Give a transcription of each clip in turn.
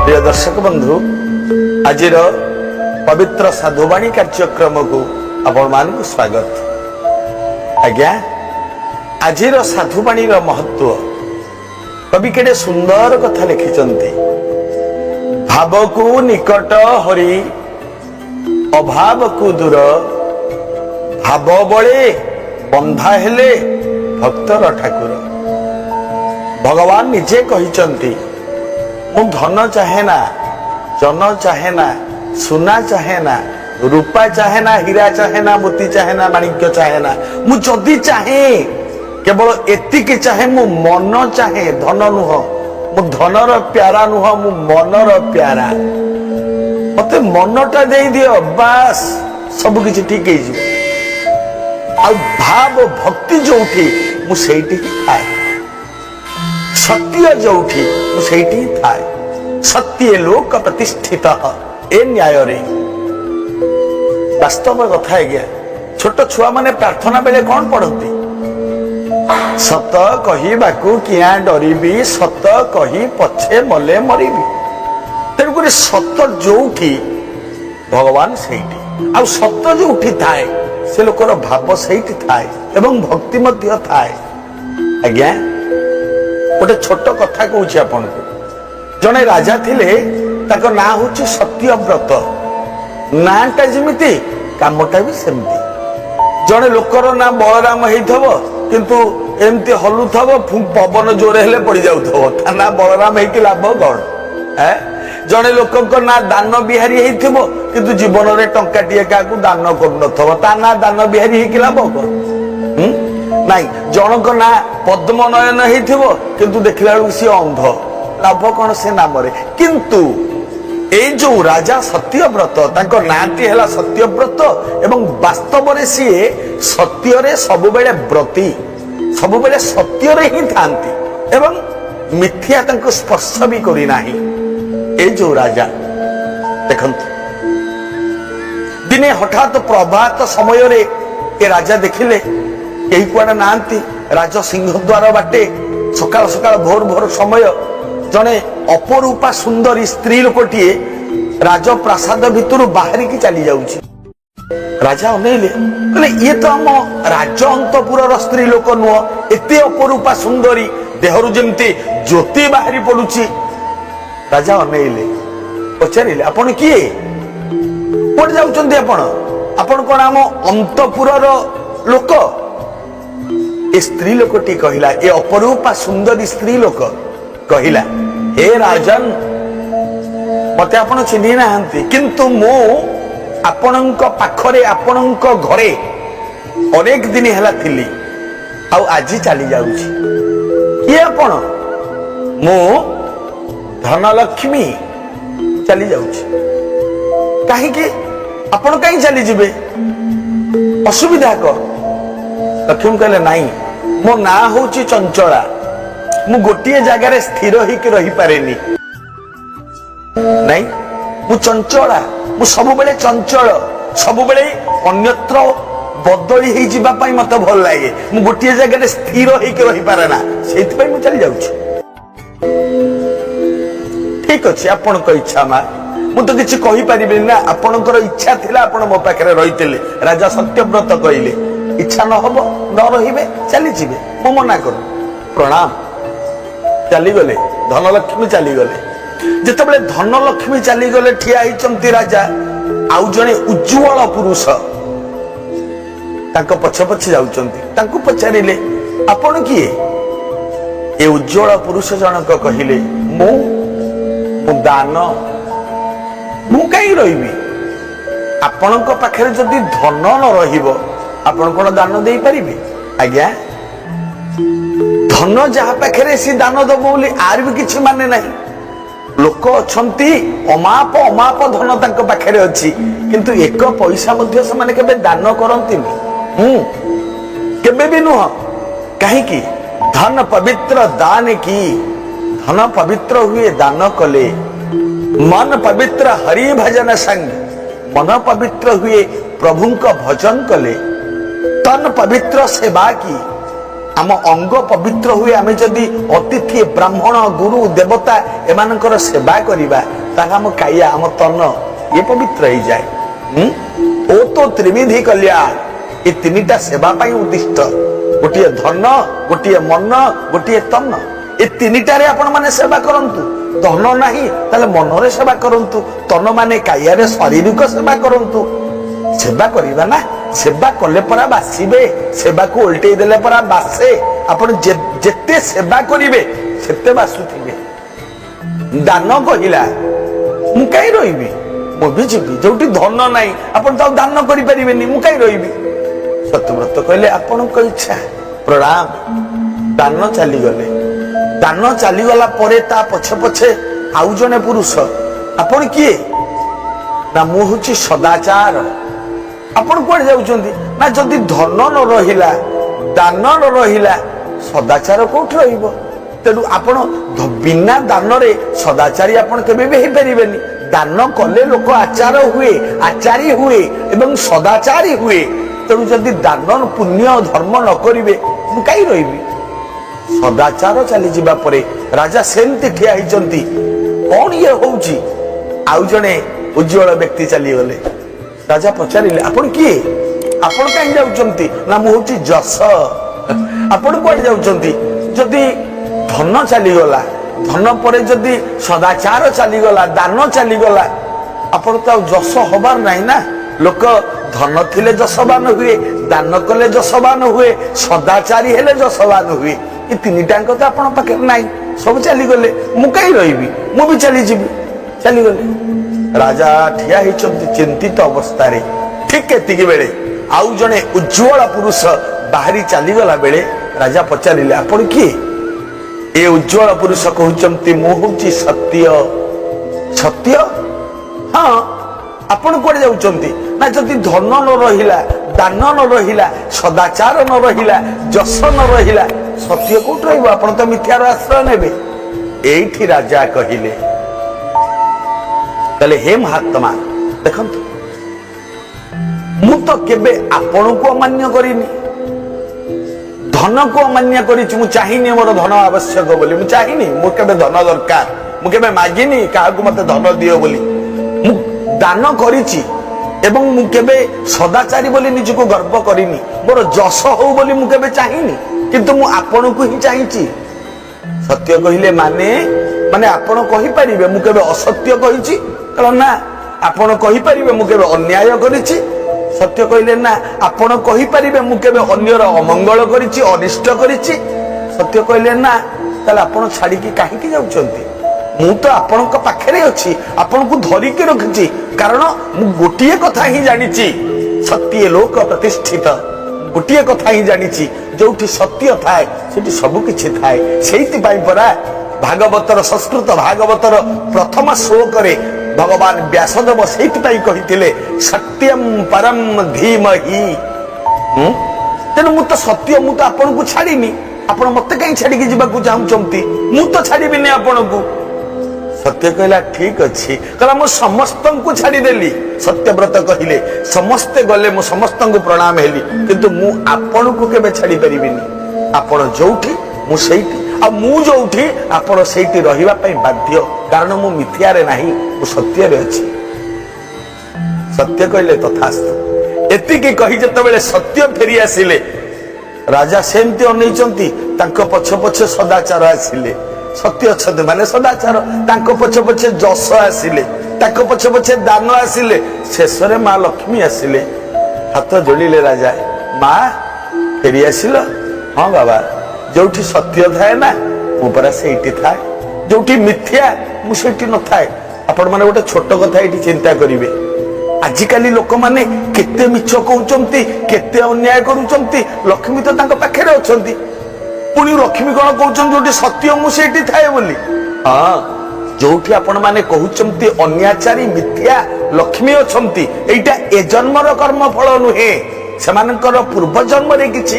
प्रिय दर्शक बंधु आज पवित्र साधुवाणी कार्यक्रम को आपण मान स्वागत। आज्ञा आज साधुवाणी महत्व कवि केडे सुंदर कथा लिखिचंती। भाव को निकट हरि अभाव को दूर, भाव बळे बंधा हेले भक्तर ठाकुर। भगवान निजे कहिचंती मु धन चाहे ना, जन चाहे ना, सुना चाहे ना, रूपा चाहे ना, हीरा चाहे ना, मोती चाहे ना, माणिक्य चाहे ना। मु जदि चाहे केवल एतिक चाहे, मु मन चाहे, धन नुह, मु धनर प्यारा नुह, मु मनर प्यारा। मते मनटा दे दियो बास सब किछि ठीक हे जी। आ भाव भक्ति जोठी मु सेठी थाए, सत्य जोठी मु सेठी थाए। सत्य लोक प्रतिष्ठित ए न्याय रे वास्तव कथा है गया। छोट छुआ माने प्रार्थना बेले कौन पढ़ती? सत कहिबाकू किया डरिबी, सत कही पछे मले मरिबी। तेणुक सत जोठी भगवान सेठी, आ सत जोठी थाए से लोकर भाव सेठी थाए एवं भक्ति मध्य थाए। आज्ञा गोटे छोट कथा कहूँ आपन को। जने राजा थिले, ताको ना होची सत्यव्रत। नाटा जेमिति कामटा भी सेमती। जने लोकर ना बलराम हेइथबो किंतु एमती हलुथबो, पवन जोरे हेले पड़ी जाउथबो, ता ना बलराम हेकि लाभ गण है। जने लोकक ना दान बिहारी हेइथबो किंतु जीवन रे टंकाटिए काकू दान करनथबो, ता ना दान बिहारी हेकि लाभ गण नाई। जनक ना पद्मनयन हेइथबो किंतु देखिला बेलू सी अंध, लाभ कौन से नाम रे। किंतु ए जो राजा सत्यव्रत, तांको नाटी हैला सत्यव्रत एवं वास्तव रे सी सत्य रे सबुबेले व्रती, सबुबेले सत्य रे ही थांती एवं मिथ्या तांको स्पर्श भी करी नाही। ए जो राजा देखंतु, दिने हठात प्रभात समय रे ए राजा देखिले केही कुआडे नांती। राजा सिंहद्वार बाटे सकाळ सकाळ भोर भोर समय जने अपरूपा सुंदरी स्त्री लोकटीए राजप्रासाद भितर बाहरी की चली जाउची। राजा अनेले कहले ये तो हम राज अंतपुर स्त्री लोक नुह, एते अपरूपा सुंदरी, देहरु जेमती ज्योति बाहरी पडुची। राजा अनेले पचारिले आपण किए, कोड जाउचंदी आपण? आपण कोन हम अंतपुर लोक? ए स्त्री लोकटी कहिला, ए अपरूपा सुंदरी स्त्री लोक कहिला, हे राजन मते आपण चिन्हि नाहंती, किंतु मु आपणक पाखरे आपणक घरे अनेक दिन हेला थिली, आ आज चली जाउची। किए आपण? मु धनलक्ष्मी चली जाउची। काहे कि आपण काहे चली जिबे? असुविधा को? लक्ष्मी कहले नाही, मो ना होची चंचला, मु गोटिए जगार स्थिर होकर रही पारेनी। नहीं, मु चंचला, मु सब बेले चंचल, सब बेले अन्यत्र बदली ही जीवा पाई मते भल लागे। मु गोटिए जगार स्थिर होकर रही पारे ना, सेति पई मु चली जाउछी। ठीक अछि, आपन को इच्छा मा मु तो किछि कहि परिबेनी ना। आपनकर इच्छा थिला, आपन मो पाखरे रहितले। राजा सत्यव्रत कहिले इच्छा न हबो न रहिबे चली जिबे, मु मना करू। प्रणाम चली गले, धनलक्ष्मी चली गले। जेतेबेले धनलक्ष्मी चली गले, ठिया हिचंती राजा, आउ जने उज्ज्वल पुरुष तांको पछ पछ जाउचंती। तांको पचारिले आपण किए? ए उज्ज्वल पुरुष जनक कहिले मु दान, मु काई रहिबी? आपणक पाखरे जदि धन न रहिबो आपण कोन दान देई परिबे? आज्ञा धन जहा पाखे सी दान दब बोली आर भी किछि माने नहीं। लोक अछंती अमाप अमाप धन तांको पाखे अछि, किंतु एक पैसा मध्य से माने केबे दान करंतिनी। केबे भी नुह। काहे कि धन पवित्र दान की, धन पवित्र हुए दान कले। मन पवित्र हरि भजन संग, मन पवित्र हुए प्रभु का भजन कले। तन पवित्र सेवा की, आम अंग पवित्र हुए आम जदि अतिथि ब्राह्मण गुरु देवता एमानकर सेवा करिबा ताहा हम काया आम तन ये पवित्र हो जाए। ओ तो त्रिविधि कल्याण ये तीनिटा सेवा पाई उद्दिष्ट गोटे धन गोटे मन गोटे तन ये तीनिटारे आपण माने सेवा करंतु। धन नाही ताले मनरे सेवा करंतु तन माने कायारे शारीरिक सेवा करंतु। सेवा करिबा ना सेवा कले परा बासिबे सेवा को उल्टे देले परा बासे आपण जेते सेवा करिवे सेते बासुथिबे। दान कहिला मु काई रहिबी मु भी जीवी जोटी धन नाही आपण त दान करि परिबेनी मु काई रहिबी। सत्यव्रत कहले आपण को इच्छा प्रणाम दान चली गले। दान चली गला परे ता पछे पछे आउ जने पुरुष आपण किए ना मु होची सदाचार। आपण कोड जाउचंदी ना जदी धन न रहिला दान न रहिला सदाचार कोठ रहिबो। तेनु आपण बिना दान रे सदाचारी आपण केबे भी हे परिबेनी। दान कले लोक आचार हुए आचारी हुए एवं सदाचारी हुए। तेनु जदी दान पुण्य धर्म न करिवे मु काई रहिबी। सदाचार चली जिबा परे राजा सेमती ठिया हिचंती कोन ये होउची आउ जने उज्जवल व्यक्ति चली गले। राजा पचारिले आपण किए आपण काई जाउचंती ना मु होची जस। आपण कोड जाउचंती जदी धन चली गला धन परे जदी सदाचार चली गला दान चली गला आपण तो जस होबार नाही ना। लोक धन थिले जसवान हुए दान कले जसवान हुए सदाचारी हेले जसवान हुए। ये तीनिटा तो आपण पाखे नाही सब चली गले मु काई रहिबी मु भी चली जीवी चली गले। राजा ठिया हिचंती चिंतित अवस्था रे ठीक एतिकी बेले आउ जने उज्जवल पुरुष बाहरी चली गला बेले राजा पचारिले आपण किए। ए उज्जवल पुरुष कहउचंती मु होची सत्य। सत्य हाँ आपण कोडे जाउचंती ना जदी धन न रहिला दान न रहिला सदाचार न रहिला जस न रहिला सत्य कोठ रहइबो। आपण तो मिथ्यार आश्रय नेबे। एठी राजा कहिले कहले हे महात्मा देखंतु मु तो केबे आपण को अमान्य करिनी धन को अमान्य करिछि। मु चाहिनी मोर धन आवश्यक बोली मु चाहिनी मु केबे धन दरकार मु केबे मागिनी काहाकू मते धन दियो बोली मु दान करिछि एवं मु केबे सदाचारी बोली निजको गर्व करिनी मोर जस हो बोली मु केबे चाहिनी किंतु मु आपण को ही चाहिछि। सत्य कहिले माने माने आपण कहि परिबे मु केबे असत्य कहिछि कहला ना आपण कहि परिबे मु केबे अन्याय करिछि। सत्य कहिले ना आपण कहि परिबे मु केबे अन्यर अमंगल करिछि अनिष्ट करिछि। सत्य कहिले ना ताले आपण छाडी की काहे की जाउचंती मु तो आपण को पाखरे अछि आपण को धरि के रखछि कारण मु गोटिए कथा ही जानिछि सत्य लोक प्रतिष्ठित। गोटिए कथा ही जानिछि जोठी सत्य थाए सेठी सब किछि थाए। सेहिति पई परा भागवतर संस्कृत भागवतर प्रथम श्लोक रे भगवान व्यासदेव सेहिति पई कहिथिले सत्यम परम धीमहि। तेनु मु तो सत्य मु तो आपण को छाडीनी आपण मते काई छाडी के जिबा को चाहुचंती मु तो छाडीबिनी आपण को। सत्य कहला ठीक अच्छी कहला मु समस्त को छाड़ी देली। सत्यव्रत कहिले समस्ते गले मु समस्त को प्रणाम हेली किंतु मु आपण को केबे छाड़ी परिबिनी। आपण जोठी मु सेठी आ मु जोठी आपण सेठी रहिबा पई बाध्य कारण मु मिथ्या रे नाही मु सत्य रे अछि। सत्य कहले तथास्तु एति की कहि जत बेले सत्य फेरी आसिले राजा सेमती अनैचंती तांको पछ पछ सदाचार आसिले। सत्य छते माने सदाचार तांको पछ पछे जस आसिले तांको पछ पछे दान आसिले शेष रे मां लक्ष्मी आसिले। हाथ जोड़िले राजा मां फेरी आसिलो। हाँ बाबा जोठी सत्य थाए ना मु परा सेठी थाए जोठी मिथ्या मु सेठी न थाए। आपण माने गोटे छोट कथा एठी चिंता करिवे आजिकाली लोक माने केते मिछ कहउचंती केते अन्याय करूचंती लक्ष्मी तो तांको पाखरे अछंती पुणी लक्ष्मी कौन कहउचन जोठी सत्य मु सेठी थाए बोली। हाँ जोठी आपण माने कहउचंती अन्याचारी मिथ्या लक्ष्मी अछंती एटा ए जन्मर कर्म फल नुहे सेमानकर पूर्व जन्म रे किछि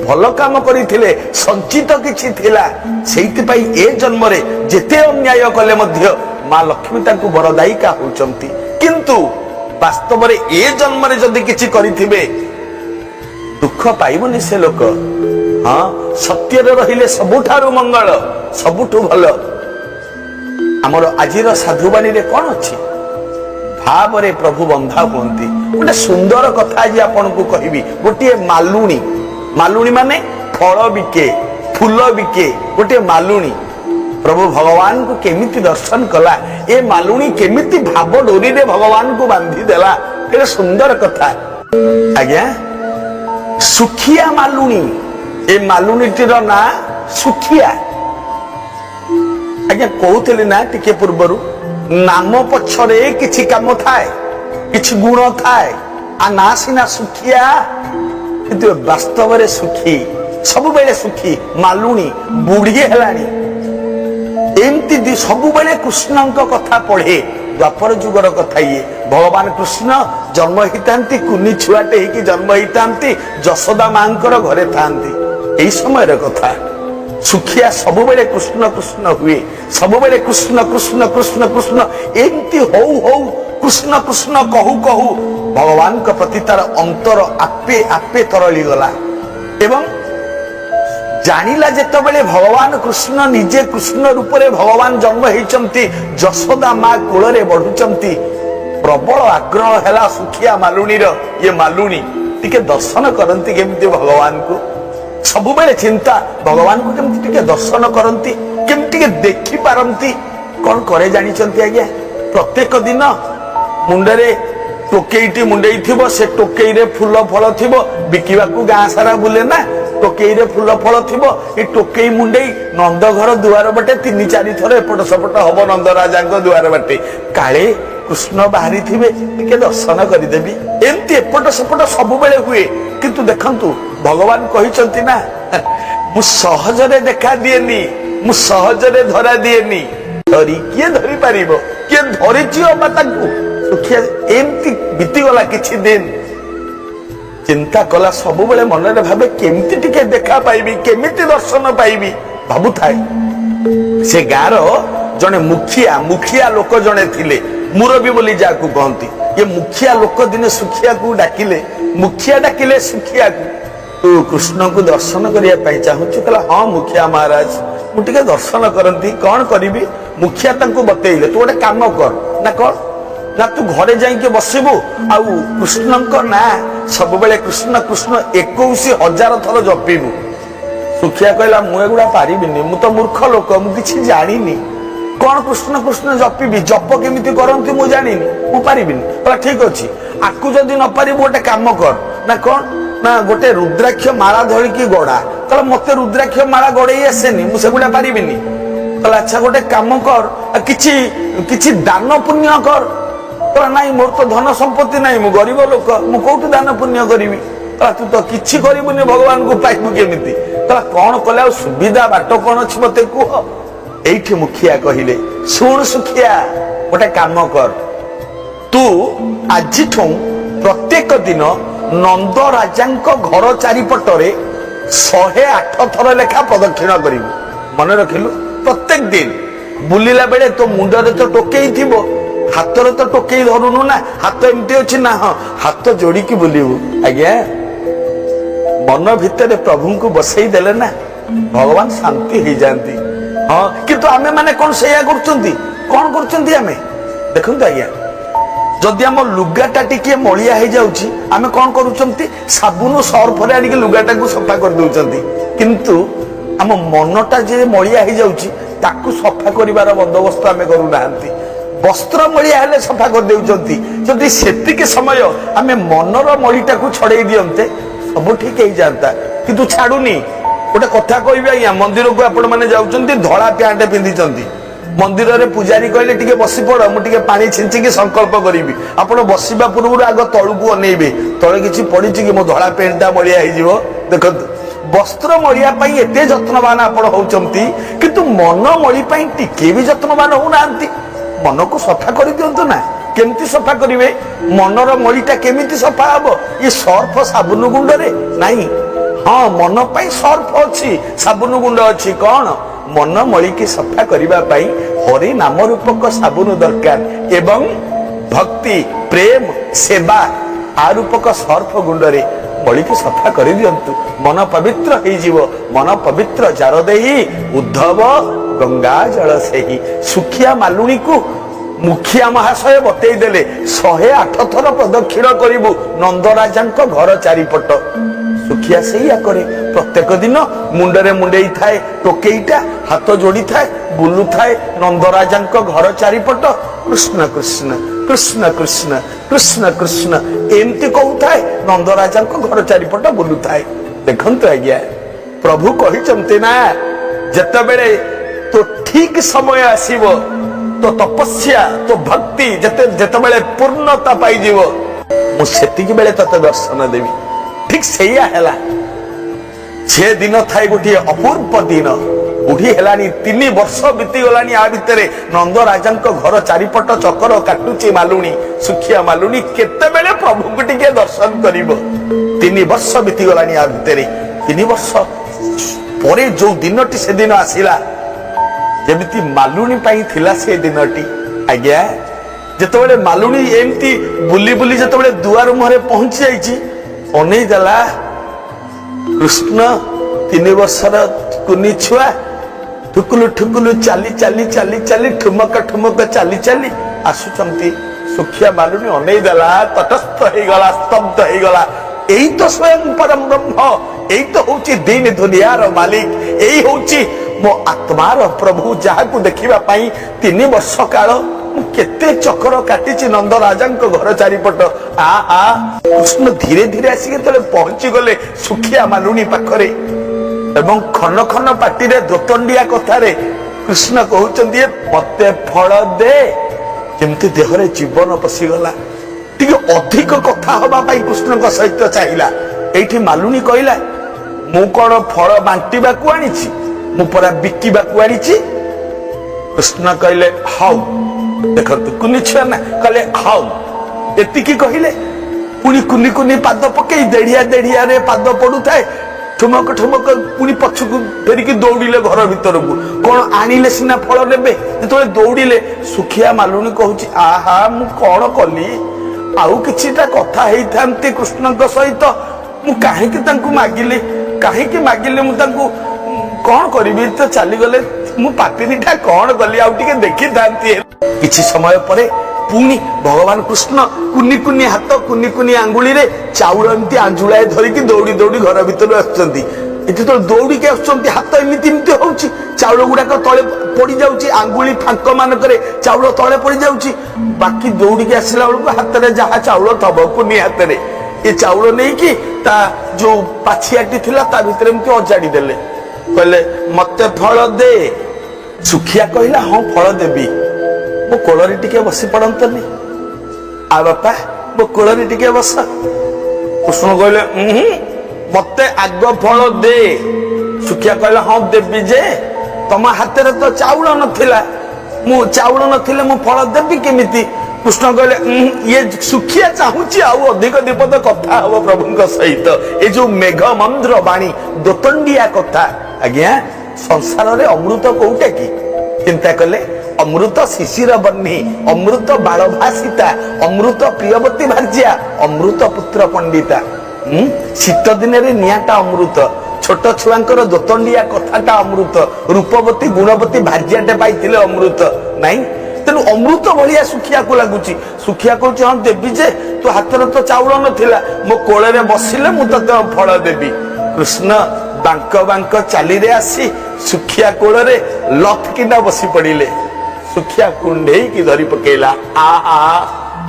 भल काम करिथिले संचित किछि थिला सेहिति पई ए जन्म रे जेते अन्याय कले मध्य मां लक्ष्मी तांको वरदायिका होउचंती किंतु वास्तव रे ए जन्म रे जदी किछि करिथिबे दुख पाइबनी से लोक। हाँ सत्यर रहिले सबुठारु मंगल सबुठु भल आमर आजिर साधुवाणी रे कौन अच्छी भाव रे प्रभु बंधा हुंती गोटे सुंदर कथा आज आपन को कहबी गोटे मालुणी मालुणी माने फल बिके फूल बिके गोटे मालुणी प्रभु भगवान को केमिति दर्शन कला ए मालुणी केमिति भाव डोरी रे भगवान को बांधी देला केते सुंदर कथा आज्ञा सुखिया मालुणी ए मालुणी तिर ना सुखिया आज्ञा कहूली ना टिके पूर्वरु नाम पछरे किछि काम थाए किछि गुण थाए आ ना सिना सुखिया किंतु वास्तव रे सुखी सब बेले सुखी मालुणी बुढ़ी हेलानी एमती सब बेले कृष्ण कथा पढ़े द्वापर जुगर कथा ये भगवान कृष्ण जन्म होता कुनी छुआटे ही जन्म होता जशोदा मां घरे था यही समय कथा सुखिया सब बेले कृष्ण कृष्ण हुए सब बेले कृष्ण कृष्ण कृष्ण कृष्ण एमती हो कृष्ण कृष्ण कहू कहू भगवान का प्रति तार अंतर आपे आपे तरली गला एवं जानिला जेते बेले भगवान कृष्ण निजे कृष्ण रूप रे भगवान जन्म होइचंती जशोदा मां कोल रे बढ़ुचंती प्रबल आग्रह हैला सुखिया मालुणी रो ये मालुणी टिके दर्शन करंती केमती भगवान को सब बेले चिंता भगवान को केमती टिके दर्शन करंती केमती के देखि पारंती कोन करे जानि चंती आज्ञा प्रत्येक दिन मुंडरे टोकेईटी मुंडेई थिबो से टोकेई रे फूल फल थिबो बिकिबा को गां सारा बुले ना टोकेई रे फूल फल थिबो ए टोकेई मुंडेई नंद घर दुआर बटे 3-4 थर एपट सपट हबो नंद राजा को दुआर बटे काले कृष्ण बाहरी थिबे टिके दर्शन करि देबी एमती एपट सपट सब बेले हुए किंतु देखंतु भगवान कहिचंती ना मु सहज रे देखा दिएनी मु सहज रे धरा दिएनी धरी किए धरी पारिबो किए धरिछि अबा ताकू सुखिया एमती बीती गला किछि दिन चिंता कला सब बेले मन रे भाबे केमती टिके देखा पाइबी केमिति दर्शन पाइबी भाबु थाए से गारो जने मुखिया मुखिया लोक जने थिले मुरबी बोली जाकू कहंती ये मुखिया लोक दिने सुखिया को डाकिले मुखिया डाकिले सुखिया को तू कृष्ण को दर्शन करिया पई चाहूछु कला हां मुखिया महाराज मु टिके दर्शन करंती कोन करिवि मुखिया तांको बतेइले तू गोटे काम कर ना कर ना तू घरे जाइके बसिबू आउ कृष्ण ना सब बेले कृष्ण कृष्ण 21,000 थर जपिबू सुखिया कहला मु एगुड़ा पारिबिनी मु तो मूर्ख लोक मु किछि जानिनी कौन कृष्ण कृष्ण जपिबी जप केमिति करंती मु जानिनी मु पारिबिनी कहला ठीक अछि आकु जदी न पारिबू गोटे काम कर ना कौन ना गोटे रुद्राक्ष माला धरि की गड़ा कहला मते रुद्राक्ष माला गड़ेई आसेनी मु सेगुड़ा पारिबिनी कहला अच्छा गोटे काम कर किछि किछि दान पुण्य कर नाई मोर तो धन संपत्ति नाई मु गरीब लोक मु कोठु दान पुण्य करिवि तू तो किछि करिबुनी भगवान को पाइबु केमिति कौन कले सुविधा बाट कौन अछि मते कुह एठी मुखिया कहिले सुन सुखिया गोटे काम कर तू आज प्रत्येक दिन नंद राजांक घर चारिपटरे 108 थर लेखा प्रदक्षिण करिबु मन रखिलु प्रत्येक दिन बुलिला बेले तो मुंडरे तो टोकेई थिबो हाथर तो टोकेई धरुनु ना हाथ एमती अछि ना हाथ जोड़ी की बुलिबु आज्ञा मन भितर प्रभु को बसई देले ना भगवान शांति हो जाती हाँ किंतु आमे माने कौन सैया करछंती कौन करछंती आमे देखंतु आज्ञा जदि आम लुगाटा टिके मलिया हो जाउची आमे कौन करूछंती साबुन सर्फ रे आनी लुगाटा को सफा कर दउछंती किंतु आम मनटा जे मलिया हो जाउची ताकू सफा करिवार बंदोबस्त आमे करू नाहंती वस्त्र मलिया हेले सफा कर देउछंती जदि सेतिके समय आमे मनर मलिटा को छड़ेई दियंते सब ठीक हो जाता किंतु छाड़ुनी गोटे कथा कहबी आज्ञा मंदिर को आपण माने जाउछंती धला पैंट पिंधिचंती मंदिर रे पुजारी कहले टिके बसी पड़ मु टिके पानी छिंचिकी संकल्प करिवि आपण बसिबा पूर्व आग तळुकु अनेइबे तळे किछि पडिछि कि मो धला पैंटटा मलिया हो जिवो देखंतु वस्त्र मलिया पई एते जत्नवान आपण होउचंती किंतु मन मलि पई टिके भी जत्नवान होउनांती मन को सफा कर दियंतु ना केमती सफा करिवे मनर मलिटा केमिति सफा हबो ये सर्फ साबुन गुंड रे नाही हाँ मन पई सर्फ अछि साबुन गुंड अछि कौन मन मलि के सफा करिबा पई हरि नाम रूपक साबुन दरकार एवं भक्ति प्रेम सेवा आ रूपक सर्फ गुंड रे ମଳିକି ସଫା କରିଦିଅନ୍ତୁ, ମନ ପବିତ୍ର ହେଇଯିବ। ମନ ପବିତ୍ର ଜାର ଦେଇ ଉଦ୍ଧବ ଗଙ୍ଗା ଜଳ ସେହି। ଶୁଖିଆ ମାଲୁଣୀକୁ ମୁଖିଆ ମହାଶୟ ବତେଇ ଦେଲେ 108 ଥର ପ୍ରଦକ୍ଷିଣ କରିବୁ ନନ୍ଦରାଜାଙ୍କ ଘର ଚାରିପଟ। ଶୁଖିଆ ସେଇଆ କରେ। ପ୍ରତ୍ୟେକ ଦିନ ମୁଣ୍ଡରେ ମୁଣ୍ଡେଇ ଥାଏ ଟୋକେଇଟା, ହାତ ଯୋଡ଼ିଥାଏ, ବୁଲୁଥାଏ ନନ୍ଦରାଜାଙ୍କ ଘର ଚାରିପଟ। କୃଷ୍ଣ କୃଷ୍ଣ କୃଷ୍ଣ କୃଷ୍ଣ କୃଷ୍ଣ କୃଷ୍ଣ ଏମିତି କହୁଥାଏ, ନନ୍ଦରାଜାଙ୍କ ଘର ଚାରିପଟ ବୁଲୁଥାଏ। ଦେଖନ୍ତୁ ଆଜ୍ଞା, ପ୍ରଭୁ କହିଛନ୍ତି ନା, ଯେତେବେଳେ ତୋ ଠିକ ସମୟ ଆସିବ, ତୋ ତପସ୍ୟା ତୋ ଭକ୍ତି ଯେତେବେଳେ ପୂର୍ଣ୍ଣତା ପାଇଯିବ, ମୁଁ ସେତିକି ବେଳେ ତତେ ଦର୍ଶନ ଦେବି। ଠିକ ସେଇଆ ହେଲା। ସେ ଦିନ ଥାଏ ଗୋଟିଏ ଅପୂର୍ବ ଦିନ। ବୁଢୀ ହେଲାଣି, 3 ବର୍ଷ ବିତିଗଲାଣି। ଆ ଭିତରେ ନନ୍ଦରାଜାଙ୍କ ଘର ଚାରିପଟ ଚକର କାଟୁଛି ମାଲୁଣୀ, ଶୁଖିଆ ମାଲୁଣୀ। କେତେବେଳେ ପ୍ରଭୁଙ୍କୁ ଟିକେ ଦର୍ଶନ କରିବ? 3 ବର୍ଷ ବିତିଗଲାଣି। ଆ ଭିତରେ 3 ବର୍ଷ ପରେ ଯୋଉ ଦିନଟି ସେଦିନ ଆସିଲା, ଯେମିତି ମାଲୁଣୀ ପାଇଁ ଥିଲା ସେ ଦିନଟି। ଆଜ୍ଞା, ଯେତେବେଳେ ମାଲୁଣୀ ଏମିତି ବୁଲି ବୁଲି ଯେତେବେଳେ ଦୁଆର ମୁହଁରେ ପହଞ୍ଚି ଯାଇଛି, ଅନେଇ ଦେଲା କୃଷ୍ଣ 3 ବର୍ଷର କୁନି ଛୁଆ, ଠୁକୁଲୁ ଠୁକୁଲୁ ଚାଲି ଚାଲି ଚାଲି ଚାଲି ଠୁମକ ଠୁମକ ଚାଲି ଚାଲି ଆସୁଛନ୍ତି। ଶୁଖିଆ ମାଲୁଣୀ ଅନେଇ ଦେଲା, ତଟସ୍ଥ ହେଇଗଲା, ସ୍ତବ୍ଧ ହେଇଗଲା। ଏଇ ତ ସ୍ୱୟଂ ପରମ ବ୍ରହ୍ମ, ଏଇ ତ ହଉଛି ଦିନ ଦୁନିଆର ମାଲିକ, ଏଇ ହଉଛି ମୋ ଆତ୍ମାର ପ୍ରଭୁ, ଯାହାକୁ ଦେଖିବା ପାଇଁ 3 ବର୍ଷ କାଳ ମୁଁ କେତେ ଚକ୍ର କାଟିଛି ନନ୍ଦରାଜାଙ୍କ ଘର ଚାରିପଟ। କୃଷ୍ଣ ଧୀରେ ଧୀରେ ଆସିକି ଯେତେବେଳେ ପହଞ୍ଚି ଗଲେ ଶୁଖିଆ ମାଲୁଣୀ ପାଖରେ, ଏବଂ ଖନ ଖନ ପାଟିରେ ଦୋତଣ୍ଡିଆ କଥାରେ କୃଷ୍ଣ କହୁଛନ୍ତି, ମତେ ଫଳ ଦେ। ଯେମିତି ଦେହରେ ଜୀବନ ପଶିଗଲା। ଟିକେ ଅଧିକ କଥା ହବା ପାଇଁ କୃଷ୍ଣଙ୍କ ସହିତ ଚାହିଁଲା। ଏଇଠି ମାଲୁଣୀ କହିଲା, ମୁଁ କଣ ଫଳ ବାଣ୍ଟିବାକୁ ଆଣିଛି, ମୁଁ ପରା ବିକିବାକୁ ଆଣିଛି। କୃଷ୍ଣ କହିଲେ ହଉ। ଦେଖନ୍ତୁ କୁନି ଛୁଆ ନା, କହିଲେ ହଉ। ଏତିକି କହିଲେ, ପୁଣି କୁନି କୁନି ପାଦ ପକେଇ ଦେଢିଆ ଦେଢିଆରେ ପାଦ ପଡୁଥାଏ, ଠୁମକ ଠୁମକ ପୁଣି ପଛକୁ ଫେରିକି ଦୌଡ଼ିଲେ ଘର ଭିତରକୁ। କଣ ଆଣିଲେ ସିନା ଫଳ ନେବେ, ଯେତେବେଳେ ଦୌଡ଼ିଲେ ଶୁଖିଆ ମାଲୁଣୀ କହୁଛି, ଆହା ମୁଁ କଣ କଲି, ଆଉ କିଛିଟା କଥା ହେଇଥାନ୍ତି କୃଷ୍ଣଙ୍କ ସହିତ, ମୁଁ କାହିଁକି ତାଙ୍କୁ ମାଗିଲି, କାହିଁକି ମାଗିଲି ମୁଁ ତାଙ୍କୁ, କଣ କରିବି, ତ ଚାଲିଗଲେ, ମୁଁ ପାଟିନିଟା କଣ କଲି, ଆଉ ଟିକେ ଦେଖିଥାନ୍ତି। କିଛି ସମୟ ପରେ ପୁଣି ଭଗବାନ କୃଷ୍ଣ କୁନି କୁନି ହାତ, କୁନି କୁନି ଆଙ୍ଗୁଳିରେ ଚାଉଳ ଏମିତି ଆଞ୍ଜୁଳାଏ ଧରିକି ଦୌଡ଼ି ଦୌଡ଼ି ଘର ଭିତରୁ ଆସୁଛନ୍ତି। ଏଠି ତ ଦୌଡ଼ିକି ଆସୁଛନ୍ତି, ହାତ ଏମିତି ଏମିତି ହଉଛି, ଚାଉଳ ଗୁଡାକ ତଳେ ପଡି ଯାଉଛି, ଆଙ୍ଗୁଳି ଫାଙ୍କ ମାନଙ୍କରେ ଚାଉଳ ତଳେ ପଡି ଯାଉଛି। ବାକି ଦୌଡ଼ିକି ଆସିଲା ବେଳକୁ ହାତରେ ଯାହା ଚାଉଳ ଥବ, କୁନି ହାତରେ, ଏ ଚାଉଳ ନେଇକି ତା ଯୋଉ ପାଛିଆଟି ଥିଲା ତା ଭିତରେ ଏମିତି ଅଜାଡ଼ି ଦେଲେ। କହିଲେ ମତେ ଫଳ ଦେ। ଶୁଖିଆ କହିଲା, ହଁ ଫଳ ଦେବି, ମୋ କୋଳରେ ଟିକେ ବସି ପଡନ୍ତନି। ଆ ବାପା ମୋ କୋଳରେ ଟିକେ ବସ। କୃଷ୍ଣ କହିଲେ ମତେ ଆଗ ଫଳ ଦେ। ଶୁଖିଆ କହିଲା, ହଁ ଦେବି ଯେ ତମ ହାତରେ ତ ଚାଉଳ ନଥିଲା, ମୁଁ ଚାଉଳ ନଥିଲେ ମୁଁ ଫଳ ଦେବି କେମିତି? କୃଷ୍ଣ କହିଲେ ଇଏ ଶୁଖିଆ ଚାହୁଁଛି ଆଉ ଅଧିକ ଦିପଦ କଥା ହବ ପ୍ରଭୁଙ୍କ ସହିତ। ଏ ଯୋଉ ମେଘ ମନ୍ତ୍ର ବାଣୀ, ଦୋତଣ୍ଡିଆ କଥା। ଆଜ୍ଞା, ସଂସାରରେ ଅମୃତ କୋଉଟା କି? ଚିନ୍ତା କଲେ, ଅମୃତ ଶିଶିର ବହ୍ନି, ଅମୃତ ବାଳଭାସିତା, ଅମୃତ ପ୍ରିୟବତୀ ଭାର୍ଯ୍ୟା, ଅମୃତ ପୁତ୍ର ପଣ୍ଡିତା। ଶୀତ ଦିନରେ ନିଆଁଟା ଅମୃତ, ଛୋଟ ଛୁଆଙ୍କର ଦୋତଣ୍ଡିଆ କଥାଟା ଅମୃତ, ରୂପବତୀ ଗୁଣବତୀ ଭାର୍ଯ୍ୟାଟେ ପାଇଥିଲେ ଅମୃତ ନାଇଁ। ତେଣୁ ଅମୃତ ଭଳିଆ ଶୁଖିଆକୁ ଲାଗୁଛି। ଶୁଖିଆ କହୁଛି, ହଁ ଦେବି ଯେ ତୋ ହାତରେ ତ ଚାଉଳ ନଥିଲା, ମୋ କୋଳରେ ବସିଲେ ମୁଁ ତତେ ଫଳ ଦେବି। କୃଷ୍ଣ ବାଙ୍କ ବାଙ୍କ ଚାଲିରେ ଆସି ଶୁଖିଆ କୋଳରେ ଲଥ କିନା ବସି ପଡିଲେ। ଶୁଖିଆ କୁଣ୍ଢେଇକି ଧରି ପକେଇଲା। ଆହା,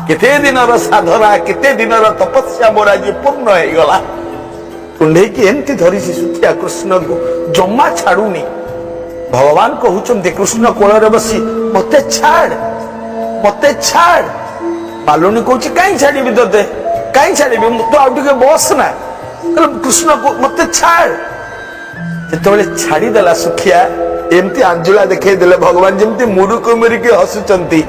କେତେ ଦିନର ସାଧନା, କେତେ ଦିନର ତପସ୍ୟା ମୋର ଆଜି ପୂର୍ଣ୍ଣ ହେଇଗଲା। କୁଣ୍ଢେଇକି ଏମିତି ଧରିଛି ଶୁଖିଆ କୃଷ୍ଣକୁ, ଜମା ଛାଡୁନି। ଭଗବାନ କହୁଛନ୍ତି କୃଷ୍ଣ କୋଳରେ ବସି, ମତେ ଛାଡ, ମତେ ଛାଡ। ମାଲୁଣୀ କହୁଛି, କାହିଁ ଛାଡିବି ତତେ, କାହିଁ ଛାଡିବି, ତୁ ଆଉ ଟିକେ ବସ ନା। କୃଷ୍ଣ ମତେ ଛାଡ। ଯେତେବେଳେ ଛାଡିଦେଲା ଶୁଖିଆ, ଏମିତି ଆଞ୍ଜୁଳା ଦେଖେଇ ଦେଲେ ଭଗବାନ, ଯେମିତି ମୁରୁକୁ ମୁରିକି ହସୁଛନ୍ତି।